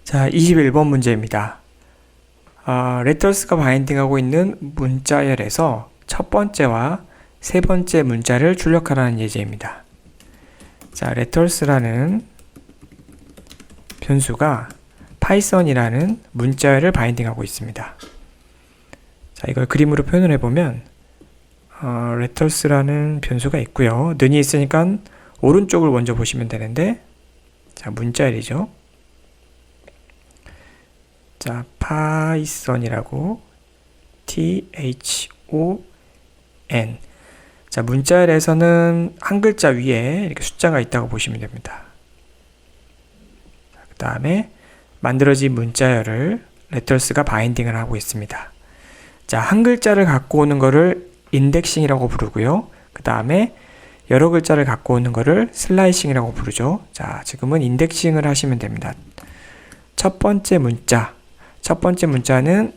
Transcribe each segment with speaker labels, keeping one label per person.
Speaker 1: 자, 21번 문제입니다. 레터스가 바인딩하고 있는 문자열에서 첫 번째와 세 번째 문자를 출력하라는 예제입니다. 자, 레터스라는 변수가 파이썬이라는 문자열을 바인딩하고 있습니다. 자, 이걸 그림으로 표현을 해보면 레터스라는 변수가 있고요. 는이 있으니까 오른쪽을 먼저 보시면 되는데, 자, 문자열이죠. 자, 파이썬이라고 THON. 자, 문자열에서는 한 글자 위에 이렇게 숫자가 있다고 보시면 됩니다. 그 다음에 만들어진 문자열을 레터스가 바인딩을 하고 있습니다. 자, 한 글자를 갖고 오는 거를 인덱싱이라고 부르고요. 그 다음에 여러 글자를 갖고 오는 거를 슬라이싱이라고 부르죠. 자, 지금은 인덱싱을 하시면 됩니다. 첫 번째 문자는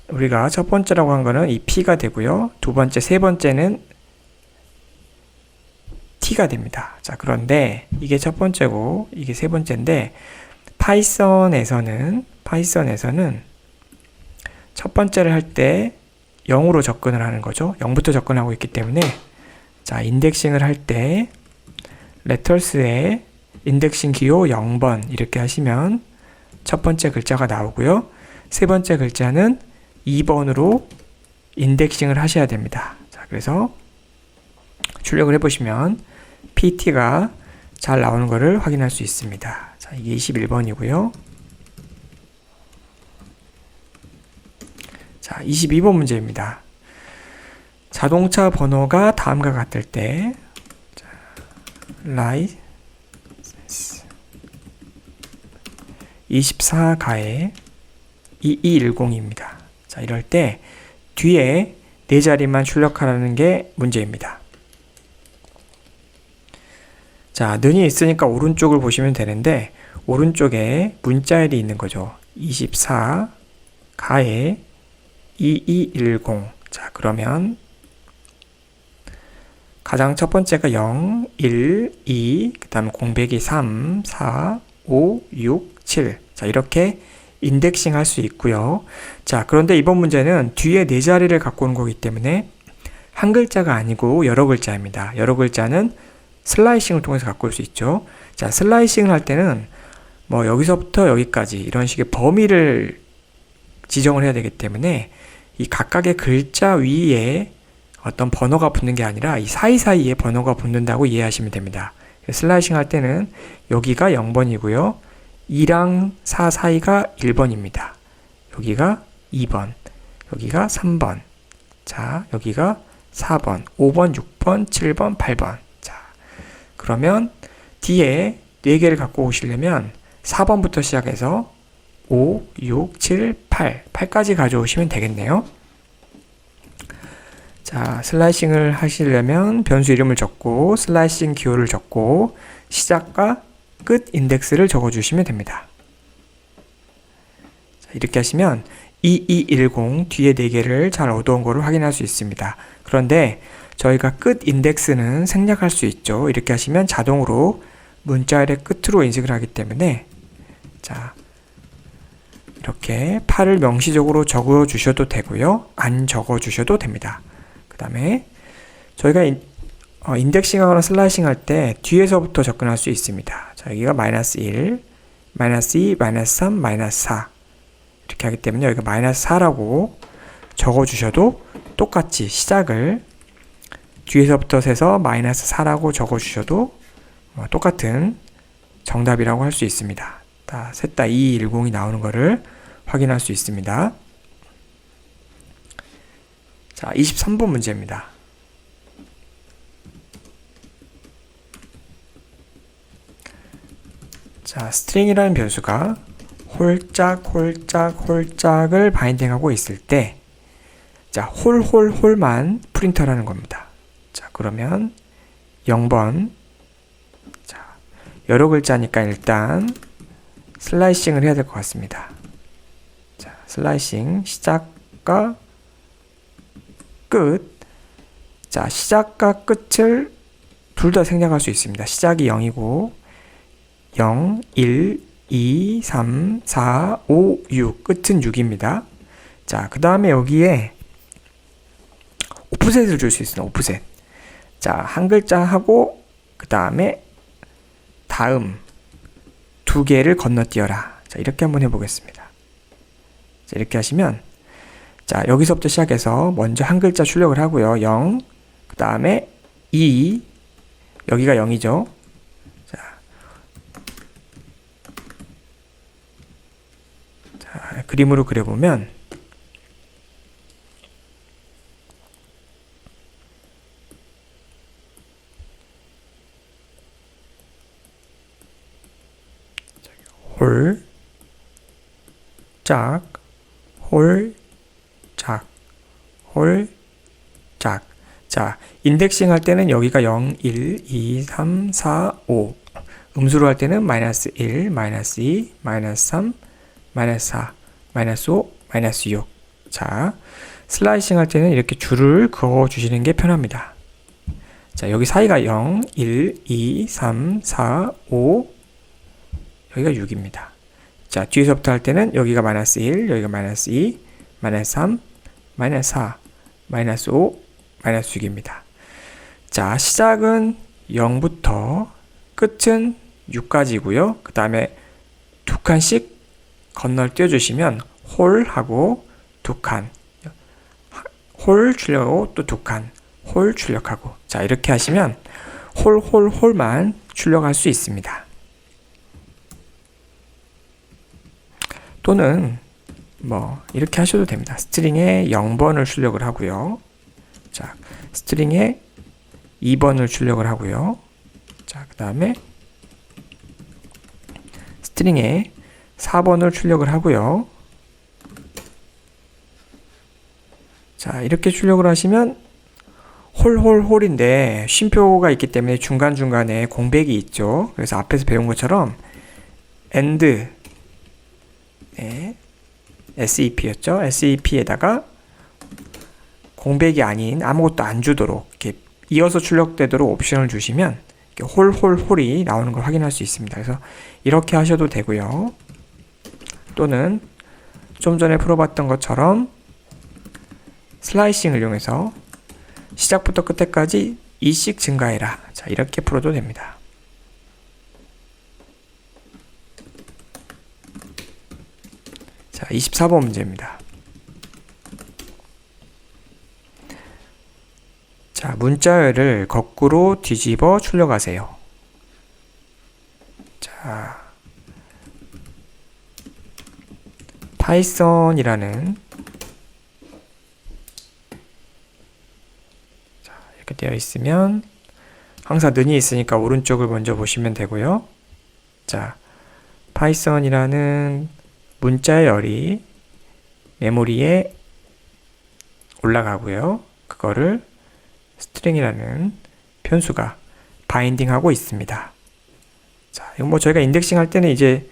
Speaker 1: 우리가 첫 번째라고 한 거는 이 P가 되고요. 두 번째, 세 번째는 T가 됩니다. 자, 그런데 이게 첫 번째고 이게 세 번째인데 파이썬에서는 첫 번째를 할 때 0으로 접근을 하는 거죠. 0부터 접근하고 있기 때문에 자, 인덱싱을 할 때 레터스에 인덱싱 기호 0번 이렇게 하시면 첫 번째 글자가 나오고요. 세 번째 글자는 2번으로 인덱싱을 하셔야 됩니다. 자, 그래서 출력을 해보시면 PT가 잘 나오는 것을 확인할 수 있습니다. 자, 이게 21번이고요. 자, 22번 문제입니다. 자동차 번호가 다음과 같을 때 라이센스 24가에 2210입니다. 자, 이럴 때 뒤에 네 자리만 출력하라는 게 문제입니다. 자, 는이 있으니까 오른쪽을 보시면 되는데 오른쪽에 문자열이 있는 거죠. 24가에 2210. 자, 그러면 가장 첫 번째가 0, 1, 2, 그 다음 공백이 3, 4, 5, 6, 7. 자, 이렇게 인덱싱 할 수 있고요. 자, 그런데 이번 문제는 뒤에 네 자리를 갖고 오는 거기 때문에 한 글자가 아니고 여러 글자입니다. 여러 글자는 슬라이싱을 통해서 갖고 올 수 있죠. 자, 슬라이싱을 할 때는 뭐 여기서부터 여기까지 이런 식의 범위를 지정을 해야 되기 때문에 이 각각의 글자 위에 어떤 번호가 붙는 게 아니라 이 사이사이에 번호가 붙는다고 이해하시면 됩니다. 슬라이싱 할 때는 여기가 0번이고요. 2랑 4 사이가 1번입니다. 여기가 2번, 여기가 3번, 자, 여기가 4번, 5번, 6번, 7번, 8번. 자, 그러면 뒤에 4개를 갖고 오시려면 4번부터 시작해서 5, 6, 7, 8까지 가져오시면 되겠네요. 자, 슬라이싱을 하시려면 변수 이름을 적고 슬라이싱 기호를 적고 시작과 끝 인덱스를 적어주시면 됩니다. 자, 이렇게 하시면 2210 뒤에 4개를 잘 얻어온 거를 확인할 수 있습니다. 그런데 저희가 끝 인덱스는 생략할 수 있죠. 이렇게 하시면 자동으로 문자열의 끝으로 인식을 하기 때문에 자, 이렇게 8을 명시적으로 적어 주셔도 되고요. 안 적어 주셔도 됩니다. 그 다음에 저희가 인덱싱하거나 슬라이싱 할 때 뒤에서부터 접근할 수 있습니다. 자, 여기가 마이너스 1, 마이너스 2, 마이너스 3, 마이너스 4 이렇게 하기 때문에 여기가 마이너스 4라고 적어주셔도 똑같이 시작을 뒤에서부터 세서 마이너스 4라고 적어주셔도 똑같은 정답이라고 할 수 있습니다. 셋 다 2210이 나오는 것을 확인할 수 있습니다. 자, 23번 문제입니다. 자, 스트링이라는 변수가 홀짝을 바인딩하고 있을 때 자, 홀만 프린터라는 겁니다. 자, 그러면 0번 자, 여러 글자니까 일단 슬라이싱을 해야 될 것 같습니다. 자, 슬라이싱 시작과 끝. 자, 시작과 끝을 둘 다 생략할 수 있습니다. 시작이 0이고 0, 1, 2, 3, 4, 5, 6. 끝은 6입니다. 자, 그 다음에 여기에 오프셋을 줄 수 있어요. 오프셋. 자, 한 글자 하고 그 다음에 다음 두 개를 건너뛰어라. 자, 이렇게 한번 해보겠습니다. 자, 이렇게 하시면 자, 여기서부터 시작해서 먼저 한 글자 출력을 하고요. 0, 그 다음에 2, 여기가 0이죠. 자, 그림으로 그려보면 홀, 짝, 홀, 짝, 홀, 짝. 자, 인덱싱 할 때는 여기가 0, 1, 2, 3, 4, 5. 음수로 할 때는 마이너스 1, 마이너스 2, 마이너스 3, 마이너스 4, 마이너스 5, 마이너스 6. 자, 슬라이싱 할 때는 이렇게 줄을 그어 주시는 게 편합니다. 자, 여기 사이가 0, 1, 2, 3, 4, 5, 여기가 6입니다. 자, 뒤에서부터 할 때는 여기가 마이너스 1, 여기가 마이너스 2, 마이너스 3, 마이너스 4, 마이너스 5, 마이너스 6입니다. 자, 시작은 0부터 끝은 6까지고요. 그 다음에 두 칸씩 건널뛰어 주시면 홀하고 두 칸, 홀 출력하고 또 두 칸, 홀 출력하고. 자, 이렇게 하시면 홀만 출력할 수 있습니다. 또는 뭐 이렇게 하셔도 됩니다. 스트링에 0번을 출력을 하고요. 자, 스트링에 2번을 출력을 하고요. 자, 그 다음에 스트링에 4번을 출력을 하고요. 자, 이렇게 출력을 하시면 홀인데 쉼표가 있기 때문에 중간중간에 공백이 있죠. 그래서 앞에서 배운 것처럼 AND 네, SEP였죠. SEP에다가 공백이 아닌 아무것도 안 주도록 이렇게 이어서 출력되도록 옵션을 주시면 홀이 나오는 걸 확인할 수 있습니다. 그래서 이렇게 하셔도 되고요. 또는 좀 전에 풀어봤던 것처럼 슬라이싱을 이용해서 시작부터 끝에까지 2씩 증가해라. 자, 이렇게 풀어도 됩니다. 자, 24번 문제입니다. 자, 문자열을 거꾸로 뒤집어 출력하세요. 자, 파이썬이라는 자, 이렇게 되어 있으면 항상 는이 있으니까 오른쪽을 먼저 보시면 되고요. 자, 파이썬이라는 문자열이 메모리에 올라가고요. 그거를 스트링이라는 변수가 바인딩하고 있습니다. 자, 이건 뭐 저희가 인덱싱 할 때는 이제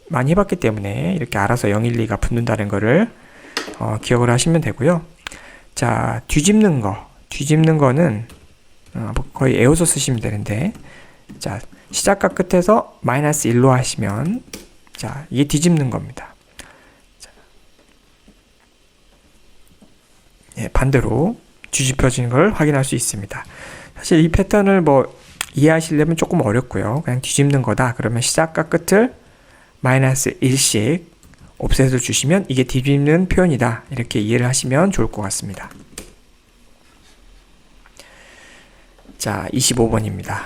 Speaker 1: 많이 해봤기 때문에 이렇게 알아서 012가 붙는다는 거를 기억을 하시면 되고요. 자, 뒤집는 거는 거의 에워서 쓰시면 되는데, 자, 시작과 끝에서 마이너스 1로 하시면, 자, 이게 뒤집는 겁니다. 자, 예, 반대로 뒤집혀지는 걸 확인할 수 있습니다. 사실 이 패턴을 뭐 이해하시려면 조금 어렵고요. 그냥 뒤집는 거다. 그러면 시작과 끝을 마이너스 1씩 옵셋을 주시면 이게 뒤집는 표현이다. 이렇게 이해를 하시면 좋을 것 같습니다. 자, 25번입니다.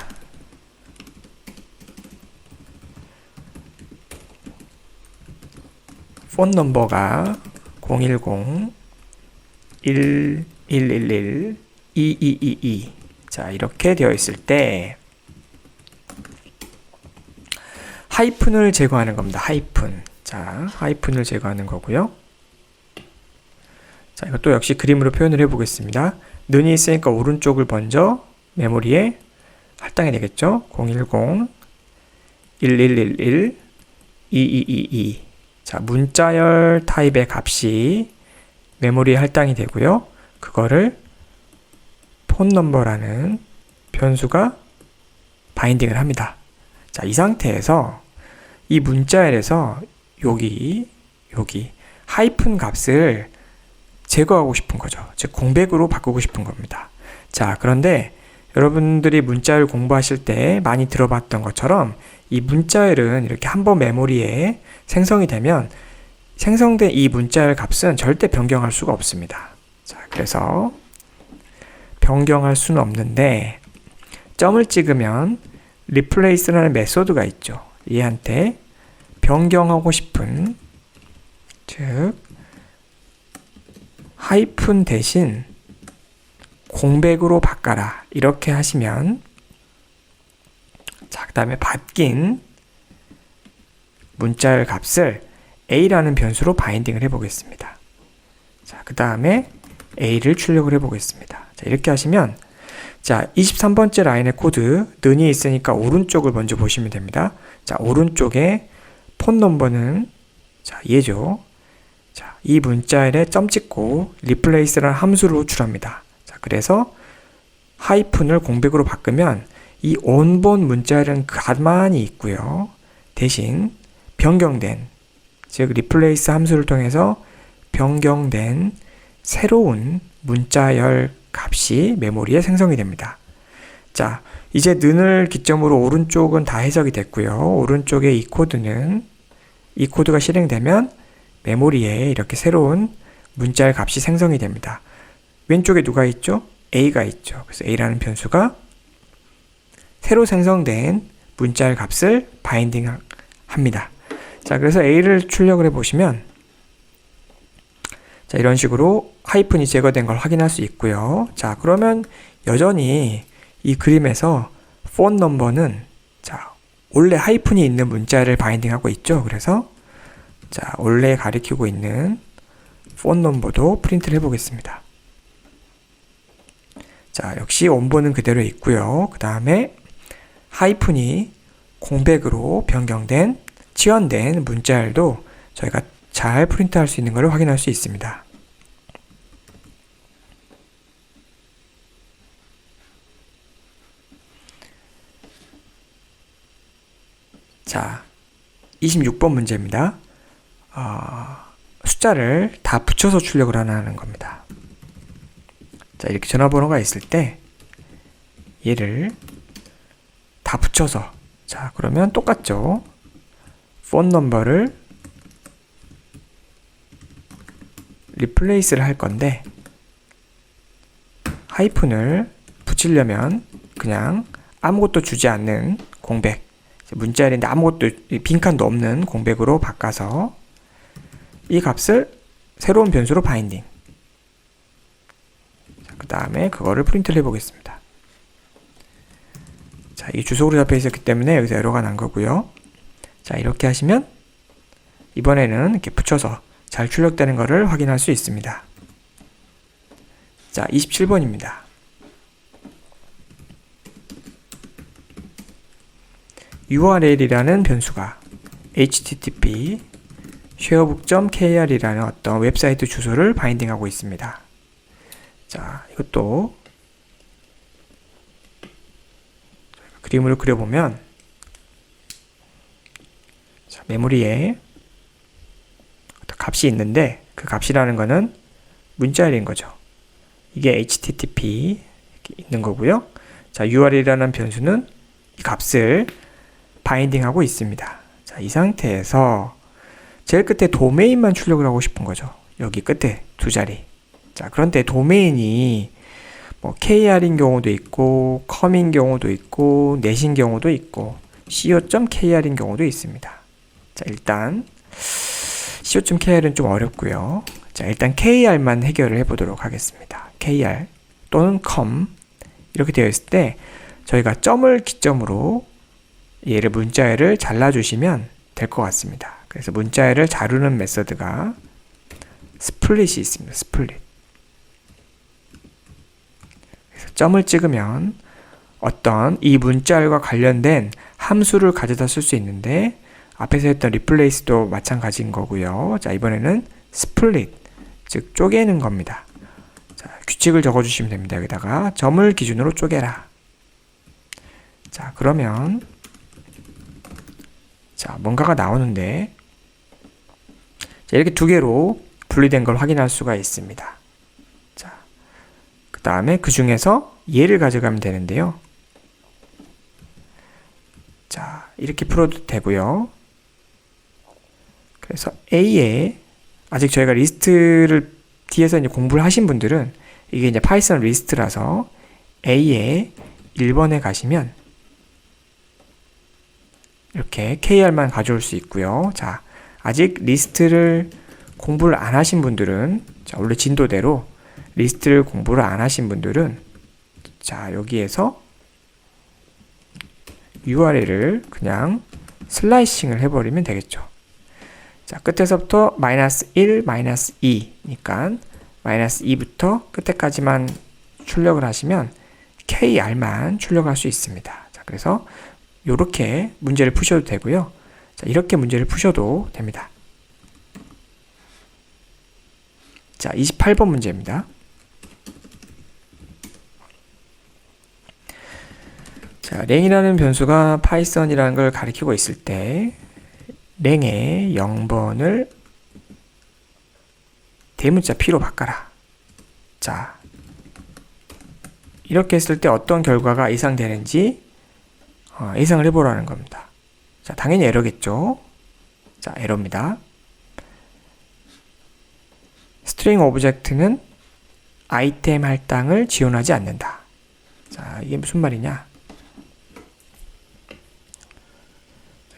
Speaker 1: 폰 넘버가 010-1111-2222 자, 이렇게 되어 있을 때 하이픈을 제거하는 겁니다. 하이픈. 자, 하이픈을 제거하는 거고요. 자, 이것도 역시 그림으로 표현을 해보겠습니다. 는이 있으니까 오른쪽을 먼저 메모리에 할당이 되겠죠. 010-1111-2222 자, 문자열 타입의 값이 메모리에 할당이 되고요. 그거를 폰 넘버라는 변수가 바인딩을 합니다. 자, 이 상태에서 이 문자열에서 여기 하이픈 값을 제거하고 싶은 거죠. 즉 공백으로 바꾸고 싶은 겁니다. 자, 그런데 여러분들이 문자열 공부하실 때 많이 들어봤던 것처럼 이 문자열은 이렇게 한번 메모리에 생성이 되면 생성된 이 문자열 값은 절대 변경할 수가 없습니다. 자, 그래서 변경할 수는 없는데 점을 찍으면 replace라는 메소드가 있죠. 얘한테 변경하고 싶은, 즉 하이픈 대신 공백으로 바꿔라 이렇게 하시면, 자, 그 다음에 바뀐 문자열 값을 a라는 변수로 바인딩을 해보겠습니다. 자, 그 다음에 a를 출력을 해보겠습니다. 자, 이렇게 하시면, 자, 23번째 라인의 코드 는이 있으니까 오른쪽을 먼저 보시면 됩니다. 자, 오른쪽에 폰 넘버는 자, 얘죠. 자, 이 문자열에 점 찍고 replace라는 함수를 호출합니다. 자, 그래서 하이픈을 공백으로 바꾸면 이 원본 문자열은 가만히 있고요. 대신 변경된, 즉 replace 함수를 통해서 변경된 새로운 문자열 값이 메모리에 생성이 됩니다. 자, 이제 는을 기점으로 오른쪽은 다 해석이 됐고요. 오른쪽에 이 코드가 실행되면 메모리에 이렇게 새로운 문자열 값이 생성이 됩니다. 왼쪽에 누가 있죠? a가 있죠. 그래서 a라는 변수가 새로 생성된 문자열 값을 바인딩 합니다. 자, 그래서 a를 출력을 해보시면, 자, 이런 식으로 하이픈이 제거된 걸 확인할 수 있고요. 자, 그러면 여전히 이 그림에서 폰 넘버는, 자, 원래 하이픈이 있는 문자를 바인딩하고 있죠. 그래서 자, 원래 가리키고 있는 폰 넘버도 프린트를 해보겠습니다. 자, 역시 원본은 그대로 있고요. 그 다음에 하이픈이 공백으로 변경된, 치환된 문자열도 저희가 잘 프린트할 수 있는 것을 확인할 수 있습니다. 자, 26번 문제입니다. 숫자를 다 붙여서 출력을 하는 겁니다. 자, 이렇게 전화번호가 있을 때 얘를 다 붙여서, 자, 그러면 똑같죠. 폰 넘버를 리플레이스를 할 건데, 하이픈을 붙이려면 그냥 아무것도 주지 않는 공백, 문자열인데 아무것도 빈칸도 없는 공백으로 바꿔서 이 값을 새로운 변수로 바인딩. 그 다음에 그거를 프린트를 해보겠습니다. 자, 이 주소로 잡혀 있었기 때문에 여기서 에러가 난 거고요. 자, 이렇게 하시면 이번에는 이렇게 붙여서 잘 출력되는 것을 확인할 수 있습니다. 자, 27번입니다. url이라는 변수가 http sharebook.kr이라는 어떤 웹사이트 주소를 바인딩하고 있습니다. 자, 이것도 그림으로 그려보면, 자, 메모리에 값이 있는데 그 값이라는 거는 문자열인 거죠. 이게 http 이렇게 있는 거고요. 자, url이라는 변수는 이 값을 바인딩하고 있습니다. 자, 이 상태에서 제일 끝에 도메인만 출력을 하고 싶은 거죠. 여기 끝에 두 자리. 자, 그런데 도메인이 뭐 kr인 경우도 있고 com인 경우도 있고 net인 경우도 있고 co.kr인 경우도 있습니다. 자, 일단 co.kr은 좀 어렵고요. 자, 일단 kr만 해결을 해보도록 하겠습니다. kr 또는 com 이렇게 되어 있을 때 저희가 점을 기점으로 얘를 문자열을 잘라주시면 될 것 같습니다. 그래서 문자열을 자르는 메서드가 스플릿이 있습니다. 스플릿. 그래서 점을 찍으면 어떤 이 문자열과 관련된 함수를 가져다 쓸 수 있는데, 앞에서 했던 replace도 마찬가지인 거고요. 자, 이번에는 split, 즉 쪼개는 겁니다. 자, 규칙을 적어주시면 됩니다. 여기다가 점을 기준으로 쪼개라. 자, 그러면 자, 뭔가가 나오는데, 자, 이렇게 두 개로 분리된 걸 확인할 수가 있습니다. 자, 그 다음에 그 중에서 얘를 가져가면 되는데요. 자, 이렇게 풀어도 되고요. 그래서 A에 아직 저희가 리스트를 뒤에서 이제 공부를 하신 분들은 이게 이제 파이썬 리스트라서 A에 1번에 가시면 이렇게 KR만 가져올 수 있고요. 자, 아직 리스트를 공부를 안 하신 분들은, 자, 원래 진도대로 리스트를 공부를 안 하신 분들은, 자, 여기에서 URL을 그냥 슬라이싱을 해버리면 되겠죠. 자, 끝에서부터 -1, -2니까 -2부터 끝에까지만 출력을 하시면 KR만 출력할 수 있습니다. 자, 그래서 이렇게 문제를 푸셔도 되고요. 자, 이렇게 문제를 푸셔도 됩니다. 자, 28번 문제입니다. 자, 랭이라는 변수가 파이썬이라는 걸 가리키고 있을 때 랭의 0번을 대문자 P로 바꿔라. 자, 이렇게 했을 때 어떤 결과가 예상되는지 예상을 해보라는 겁니다. 자, 당연히 에러겠죠. 자, 에러입니다. 스트링 오브젝트는 아이템 할당을 지원하지 않는다. 자, 이게 무슨 말이냐?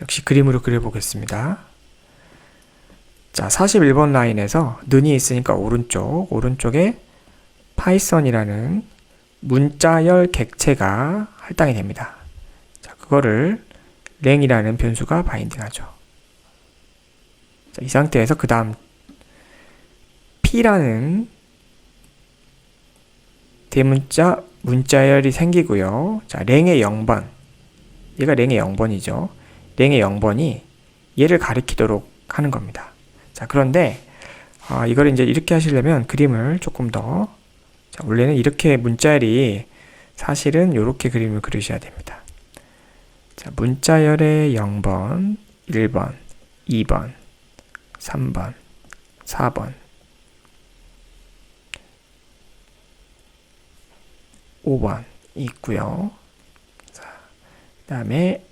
Speaker 1: 역시 그림으로 그려보겠습니다. 자, 41번 라인에서 는이 있으니까 오른쪽에 파이썬이라는 문자열 객체가 할당이 됩니다. 자, 그거를 랭이라는 변수가 바인딩하죠. 자, 이 상태에서 그 다음 P라는 대문자 문자열이 생기고요. 자, 랭의 0번. 얘가 랭의 0번이죠. 랭의 0번이 얘를 가리키도록 하는 겁니다. 자, 그런데 이걸 이제 이렇게 하시려면 그림을 조금 더, 자, 원래는 이렇게 문자열이 사실은 이렇게 그림을 그리셔야 됩니다. 자, 문자열의 0번, 1번, 2번, 3번, 4번, 5번 있고요. 자, 그 다음에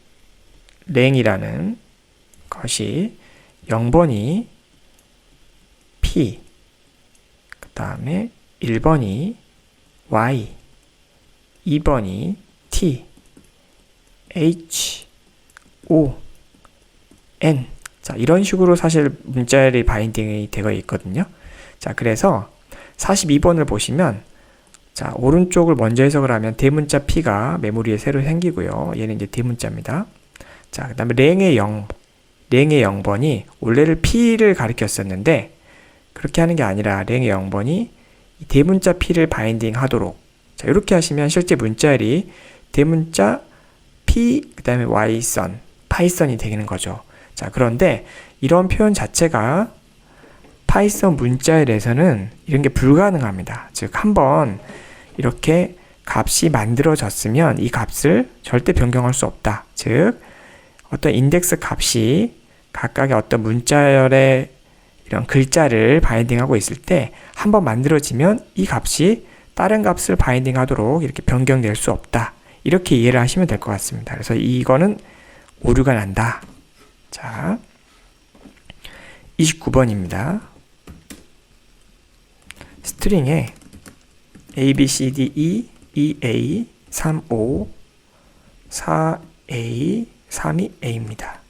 Speaker 1: 랭이라는 것이 0번이 P, 그 다음에 1번이 Y, 2번이 T, H, O, N. 자, 이런 식으로 사실 문자열이 바인딩이 되어 있거든요. 자, 그래서 42번을 보시면, 자, 오른쪽을 먼저 해석을 하면 대문자 P가 메모리에 새로 생기고요. 얘는 이제 대문자입니다. 자, 그 다음에 랭의 0번이 원래를 P를 가리켰었는데, 그렇게 하는 게 아니라 랭의 0번이 대문자 P를 바인딩 하도록, 자, 이렇게 하시면 실제 문자열이 대문자 P, 그 다음에 Y선, 파이썬이 되는 거죠. 자, 그런데 이런 표현 자체가 파이썬 문자열에서는 이런 게 불가능합니다. 즉, 한번 이렇게 값이 만들어졌으면 이 값을 절대 변경할 수 없다. 즉, 어떤 인덱스 값이 각각의 어떤 문자열의 이런 글자를 바인딩하고 있을 때 한번 만들어지면 이 값이 다른 값을 바인딩하도록 이렇게 변경될 수 없다. 이렇게 이해를 하시면 될 것 같습니다. 그래서 이거는 오류가 난다. 자, 29번입니다. 스트링에 A, B, C, D, E, 2A, 3O, 4A, 3이 A입니다.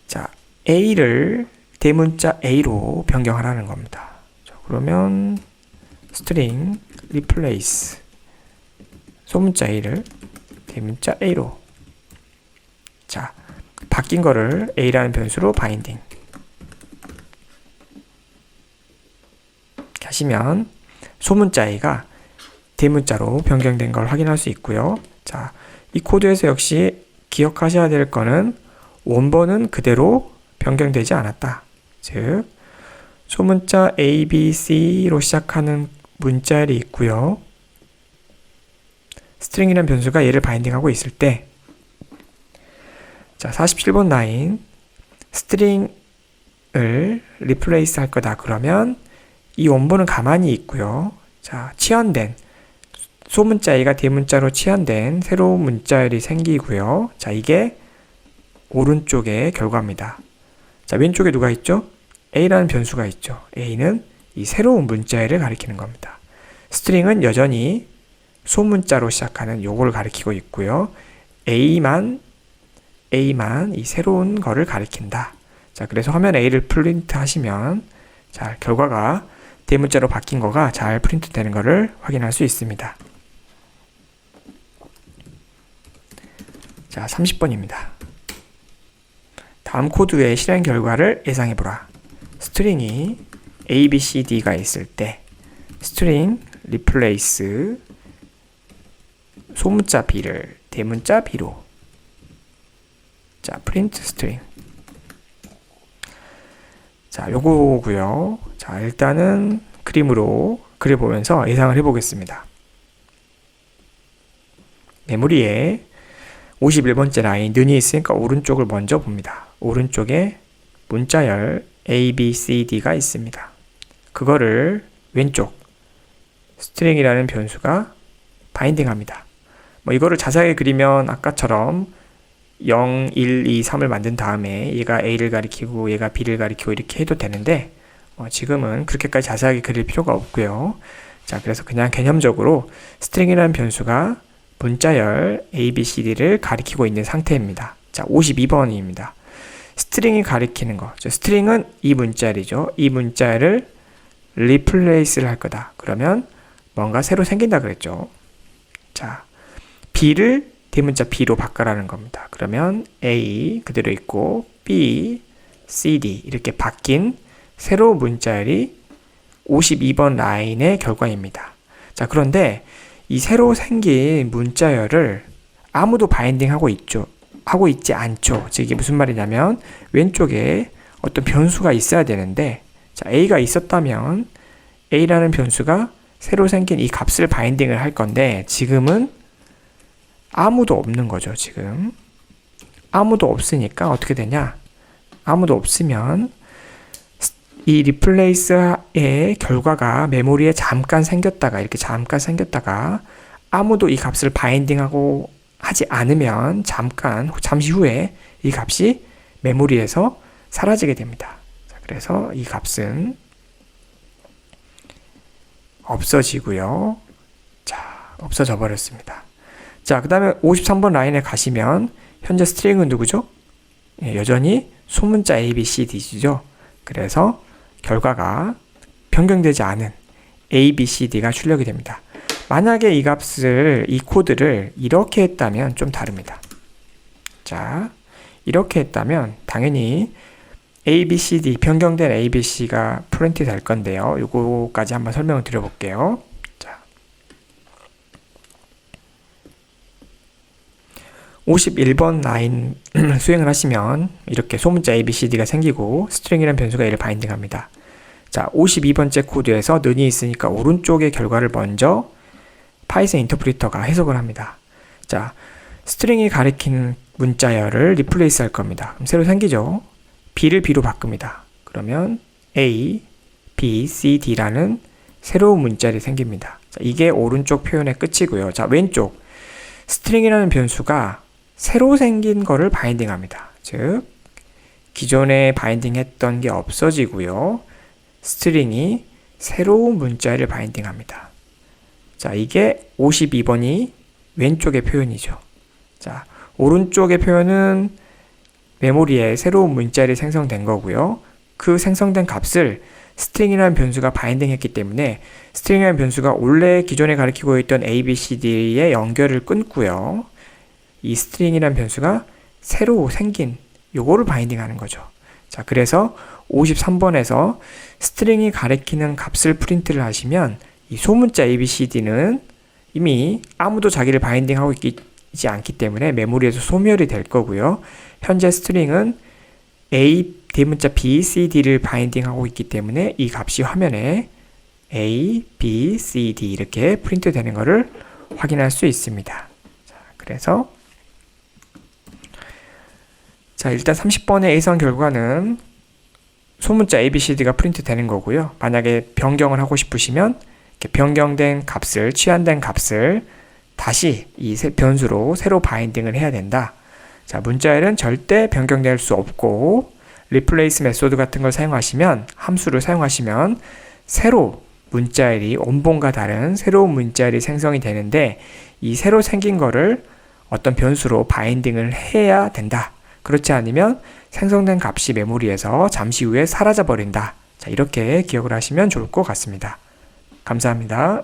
Speaker 1: 자, A를 대문자 A로 변경하라는 겁니다. 자, 그러면 string replace 소문자 A를 대문자 A로, 자, 바뀐 거를 A라는 변수로 바인딩 하시면 소문자 A가 대문자로 변경된 걸 확인할 수 있고요. 자, 이 코드에서 역시 기억하셔야 될 거는 원본은 그대로 변경되지 않았다. 즉, 소문자 A, B, C로 시작하는 문자열이 있고요. 스트링이라는 변수가 얘를 바인딩하고 있을 때 자, 47번 라인 스트링을 리플레이스 할 거다. 그러면 이 원본은 가만히 있고요. 자, 치환된 소문자 A가 대문자로 치환된 새로운 문자열이 생기고요. 자, 이게 오른쪽의 결과입니다. 자, 왼쪽에 누가 있죠? A라는 변수가 있죠. A는 이 새로운 문자열을 가리키는 겁니다. 스트링은 여전히 소문자로 시작하는 요거를 가리키고 있고요. A만 이 새로운 거를 가리킨다. 자, 그래서 화면 A를 프린트 하시면 자, 결과가 대문자로 바뀐 거가 잘 프린트 되는 거를 확인할 수 있습니다. 자, 30번입니다. 다음 코드의 실행 결과를 예상해보라. 스트링이 A, B, C, D가 있을 때 스트링 리플레이스 소문자 B를 대문자 B로 자, 프린트 스트링. 자, 요거고요. 자, 일단은 그림으로 그려보면서 예상을 해보겠습니다. 메모리에 51번째 라인 는이 있으니까 오른쪽을 먼저 봅니다. 오른쪽에 문자열 A, B, C, D가 있습니다. 그거를 왼쪽 스트링이라는 변수가 바인딩합니다. 뭐 이거를 자세하게 그리면 아까처럼 0, 1, 2, 3을 만든 다음에 얘가 A를 가리키고 얘가 B를 가리키고 이렇게 해도 되는데 지금은 그렇게까지 자세하게 그릴 필요가 없고요. 자, 그래서 그냥 개념적으로 스트링이라는 변수가 문자열 A, B, C, D를 가리키고 있는 상태입니다. 자, 52번입니다. 스트링이 가리키는 거. 스트링은 이 문자열이죠. 이 문자열을 리플레이스를 할 거다. 그러면 뭔가 새로 생긴다 그랬죠. 자, B를 대문자 B로 바꿔라는 겁니다. 그러면 A 그대로 있고 B, C, D 이렇게 바뀐 새로운 문자열이 52번 라인의 결과입니다. 자, 그런데 이 새로 생긴 문자열을 아무도 바인딩하고 있지 않죠. 즉 이게 무슨 말이냐면 왼쪽에 어떤 변수가 있어야 되는데 자, A가 있었다면 A라는 변수가 새로 생긴 이 값을 바인딩을 할 건데 지금은 아무도 없는 거죠. 지금 아무도 없으니까 어떻게 되냐? 아무도 없으면 이 리플레이스의 결과가 메모리에 잠깐 생겼다가 이렇게 잠깐 생겼다가 아무도 이 값을 바인딩하고 하지 않으면 잠시 후에 이 값이 메모리에서 사라지게 됩니다. 자, 그래서 이 값은 없어지고요. 자, 없어져 버렸습니다. 자, 그 다음에 53번 라인에 가시면 현재 스트링은 누구죠? 예, 여전히 소문자 A, B, C, D죠. 그래서 결과가 변경되지 않은 A, B, C, D가 출력이 됩니다. 만약에 이 코드를 이렇게 했다면 좀 다릅니다. 자, 이렇게 했다면 당연히 A, B, C, D 변경된 A, B, C가 프린트 될 건데요. 요거까지 한번 설명을 드려볼게요. 자, 51번 라인 수행을 하시면 이렇게 소문자 A, B, C, D가 생기고 스트링이라는 변수가 얘를 바인딩합니다. 자, 52번째 코드에서 는이 있으니까 오른쪽의 결과를 먼저 파이썬 인터프리터가 해석을 합니다. 자, 스트링이 가리키는 문자열을 리플레이스 할 겁니다. 그럼 새로 생기죠. B를 B로 바꿉니다. 그러면 A, B, C, D라는 새로운 문자열이 생깁니다. 자, 이게 오른쪽 표현의 끝이고요. 자, 왼쪽 스트링이라는 변수가 새로 생긴 거를 바인딩합니다. 즉 기존에 바인딩했던 게 없어지고요. 스트링이 새로운 문자열을 바인딩합니다. 자, 이게 52번이 왼쪽의 표현이죠. 자, 오른쪽의 표현은 메모리에 새로운 문자열이 생성된 거고요. 그 생성된 값을 스트링이라는 변수가 바인딩했기 때문에 스트링이라는 변수가 원래 기존에 가리키고 있던 A, B, C, D의 연결을 끊고요. 이 스트링이라는 변수가 새로 생긴 요거를 바인딩하는 거죠. 자, 그래서 53번에서 스트링이 가리키는 값을 프린트를 하시면 이 소문자 ABCD는 이미 아무도 자기를 바인딩하고 있지 않기 때문에 메모리에서 소멸이 될 거고요. 현재 스트링은 A 대문자 B, C, D를 바인딩하고 있기 때문에 이 값이 화면에 A, B, C, D 이렇게 프린트 되는 것을 확인할 수 있습니다. 자, 그래서 자, 일단 30번의 A선 결과는 소문자 ABCD가 프린트 되는 거고요. 만약에 변경을 하고 싶으시면 이렇게 변경된 값을, 취한된 값을 다시 이 변수로 새로 바인딩을 해야 된다. 자, 문자열은 절대 변경될 수 없고 replace 메소드 같은 걸 사용하시면, 함수를 사용하시면 새로 문자열이 원본과 다른 새로운 문자열이 생성이 되는데, 이 새로 생긴 거를 어떤 변수로 바인딩을 해야 된다. 그렇지 않으면 생성된 값이 메모리에서 잠시 후에 사라져 버린다. 자, 이렇게 기억을 하시면 좋을 것 같습니다. 감사합니다.